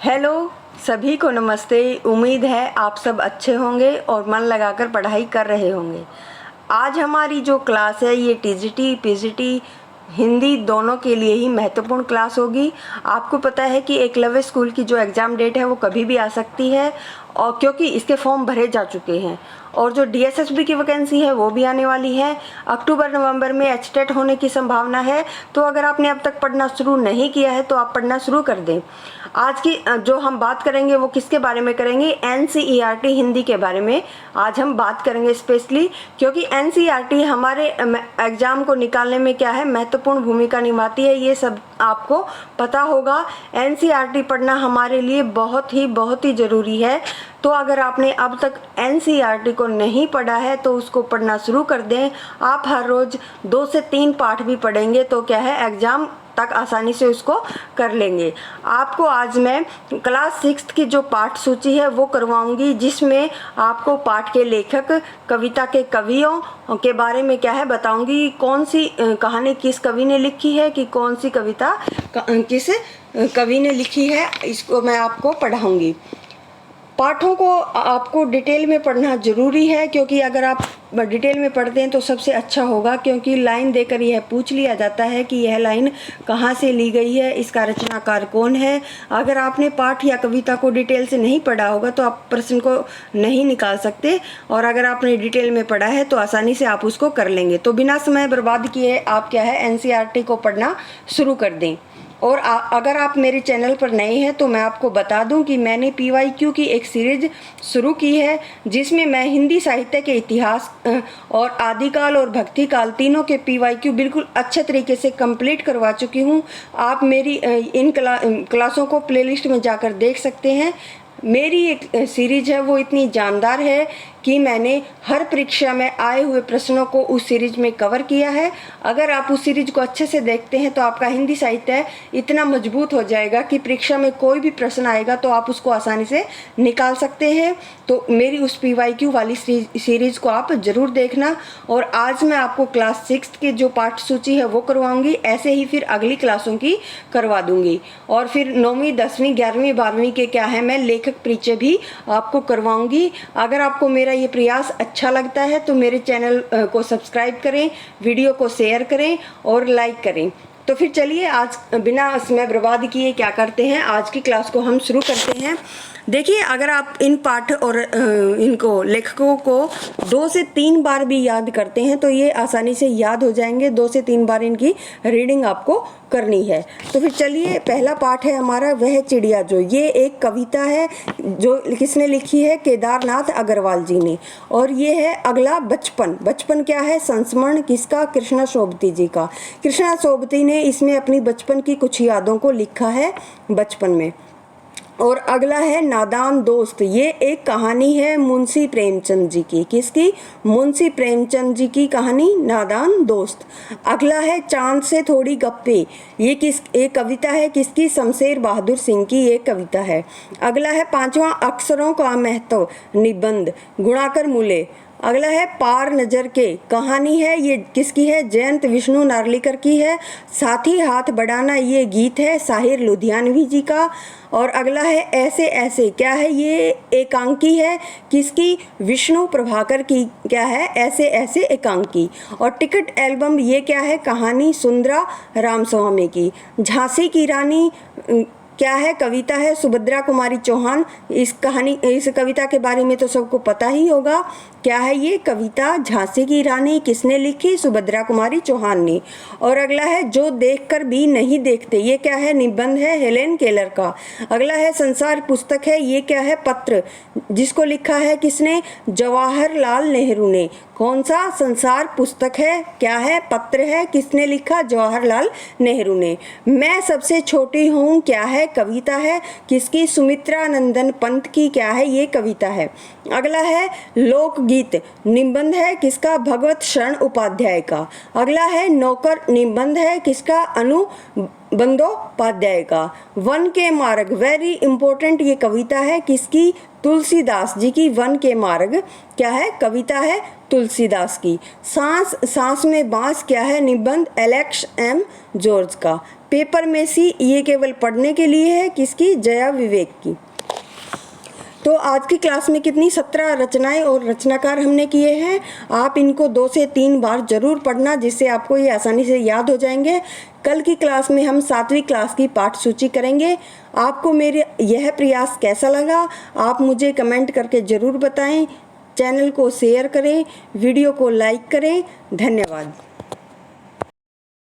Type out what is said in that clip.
Hello, सभी को नमस्ते। उम्मीद है आप सब अच्छे होंगे और मन लगाकर पढ़ाई कर रहे होंगे। आज हमारी जो क्लास है ये टीजीटी पीजीटी हिंदी दोनों के लिए ही महत्वपूर्ण क्लास होगी। आपको पता है कि एकलव्य स्कूल की जो एग्ज़ाम डेट है वो कभी भी आ सकती है, और क्योंकि इसके फॉर्म भरे जा चुके हैं और जो डीएसएसबी की वैकेंसी है वो भी आने वाली है। अक्टूबर नवंबर में एचटेट होने की संभावना है। तो अगर आपने अब तक पढ़ना शुरू नहीं किया है तो आप पढ़ना शुरू कर दें। आज की जो हम बात करेंगे वो किसके बारे में करेंगे? एनसीईआरटी हिंदी के बारे में आज हम बात करेंगे स्पेशली, क्योंकि एनसीईआरटी हमारे एग्ज़ाम को निकालने में क्या है महत्वपूर्ण भूमिका निभाती है। ये सब आपको पता होगा। एनसीईआरटी पढ़ना हमारे लिए बहुत ही ज़रूरी है। तो अगर आपने अब तक एनसीईआरटी को नहीं पढ़ा है तो उसको पढ़ना शुरू कर दें। आप हर रोज़ 2 से 3 पाठ भी पढ़ेंगे तो क्या है एग्ज़ाम तक आसानी से उसको कर लेंगे। आपको आज मैं क्लास 6 की जो पाठ सूची है वो करवाऊंगी, जिसमें आपको पाठ के लेखक, कविता के कवियों के बारे में क्या है बताऊंगी। कौन सी कहानी किस कवि ने लिखी है कि कौन सी कविता किस कवि ने लिखी है, इसको मैं आपको पढ़ाऊंगी। पाठों को आपको डिटेल में पढ़ना ज़रूरी है, क्योंकि अगर आप डिटेल में पढ़ते हैं तो सबसे अच्छा होगा, क्योंकि लाइन देकर यह पूछ लिया जाता है कि यह लाइन कहाँ से ली गई है, इसका रचनाकार कौन है। अगर आपने पाठ या कविता को डिटेल से नहीं पढ़ा होगा तो आप प्रश्न को नहीं निकाल सकते, और अगर आपने डिटेल में पढ़ा है तो आसानी से आप उसको कर लेंगे। तो बिना समय बर्बाद किए आप क्या है एनसीईआरटी को पढ़ना शुरू कर दें। और अगर आप मेरे चैनल पर नए हैं तो मैं आपको बता दूं कि मैंने पीवाईक्यू की एक सीरीज शुरू की है, जिसमें मैं हिंदी साहित्य के इतिहास और आदिकाल और भक्तिकाल तीनों के पीवाईक्यू बिल्कुल अच्छे तरीके से कंप्लीट करवा चुकी हूं। आप मेरी इन क्लासों को प्लेलिस्ट में जाकर देख सकते हैं। मेरी एक सीरीज है वो इतनी जानदार है कि मैंने हर परीक्षा में आए हुए प्रश्नों को उस सीरीज में कवर किया है। अगर आप उस सीरीज को अच्छे से देखते हैं तो आपका हिंदी साहित्य इतना मजबूत हो जाएगा कि परीक्षा में कोई भी प्रश्न आएगा तो आप उसको आसानी से निकाल सकते हैं। तो मेरी उस पीवाईक्यू वाली सीरीज को आप ज़रूर देखना। और आज मैं आपको क्लास 6 की जो पाठ सूची है वो करवाऊंगी, ऐसे ही फिर अगली क्लासों की करवा दूंगी। और फिर 9वीं 10वीं 11वीं 12वीं के क्या है मैं लेखक परिचय भी आपको करवाऊंगी। अगर आपको मेरा ये प्रयास अच्छा लगता है तो मेरे चैनल को सब्सक्राइब करें, वीडियो को शेयर करें और लाइक करें। तो फिर चलिए आज बिना समय बर्बाद किए क्या करते हैं, आज की क्लास को हम शुरू करते हैं। देखिए, अगर आप इन पाठ और इनको लेखकों को 2 से 3 बार भी याद करते हैं तो ये आसानी से याद हो जाएंगे। 2 से 3 बार इनकी रीडिंग आपको करनी है। तो फिर चलिए, पहला पाठ है हमारा वह चिड़िया जो। ये एक कविता है जो किसने लिखी है? केदारनाथ अग्रवाल जी ने। और ये है अगला बचपन। बचपन क्या है? संस्मरण किसका? कृष्णा सोबती जी का। कृष्णा सोबती ने इसमें अपनी बचपन की कुछ यादों को लिखा है बचपन में। और अगला है नादान दोस्त। ये एक कहानी है मुंशी प्रेमचंद जी की। किसकी? मुंशी प्रेमचंद जी की कहानी नादान दोस्त। अगला है चांद से थोड़ी गप्पे। ये एक कविता है किसकी? शमशेर बहादुर सिंह की ये कविता है। अगला है 5वां अक्षरों का महत्व निबंध गुणाकर मूले। अगला है पार नजर के। कहानी है ये किसकी है? जयंत विष्णु नार्लिकर की है। साथी हाथ बढ़ाना ये गीत है साहिर लुधियानवी जी का। और अगला है ऐसे ऐसे। क्या है? ये एकांकी है किसकी? विष्णु प्रभाकर की क्या है? ऐसे ऐसे एकांकी। और टिकट एल्बम ये क्या है? कहानी सुंदरा रामस्वामी की। झांसी की रानी क्या है? कविता है सुभद्रा कुमारी चौहान। इस कविता के बारे में तो सबको पता ही होगा। क्या है ये कविता? झांसी की रानी किसने लिखी? सुभद्रा कुमारी चौहान ने। और अगला है जो देखकर भी नहीं देखते। ये क्या है? निबंध है हेलेन केलर का। अगला है संसार पुस्तक है। ये क्या है? पत्र, जिसको लिखा है किसने? जवाहरलाल नेहरू ने। कौन सा? संसार पुस्तक है। क्या है? पत्र है। किसने लिखा? जवाहरलाल नेहरू ने। मैं सबसे छोटी हूँ। क्या है? कविता है किसकी? सुमित्रा नंदन पंत की। क्या है? ये कविता है। अगला है लोकगीत। निबंध है किसका? भगवत शरण उपाध्याय का। अगला है नौकर। निबंध है किसका? अनु बंदोपाध्याय का। वन के मार्ग, वेरी इंपॉर्टेंट ये कविता है किसकी? तुलसीदास जी की। वन के मार्ग क्या है? कविता है तुलसीदास की। सांस सांस में बांस क्या है? निबंध एलेक्स एम जॉर्ज का। पेपर में सी ये केवल पढ़ने के लिए है, किसकी? जया विवेक की। तो आज की क्लास में कितनी 17 रचनाएं और रचनाकार हमने किए हैं। आप इनको 2 से 3 बार जरूर पढ़ना, जिससे आपको ये आसानी से याद हो जाएंगे। कल की क्लास में हम 7वीं क्लास की पाठ सूची करेंगे। आपको मेरे यह प्रयास कैसा लगा, आप मुझे कमेंट करके ज़रूर बताएं। चैनल को शेयर करें, वीडियो को लाइक करें। धन्यवाद।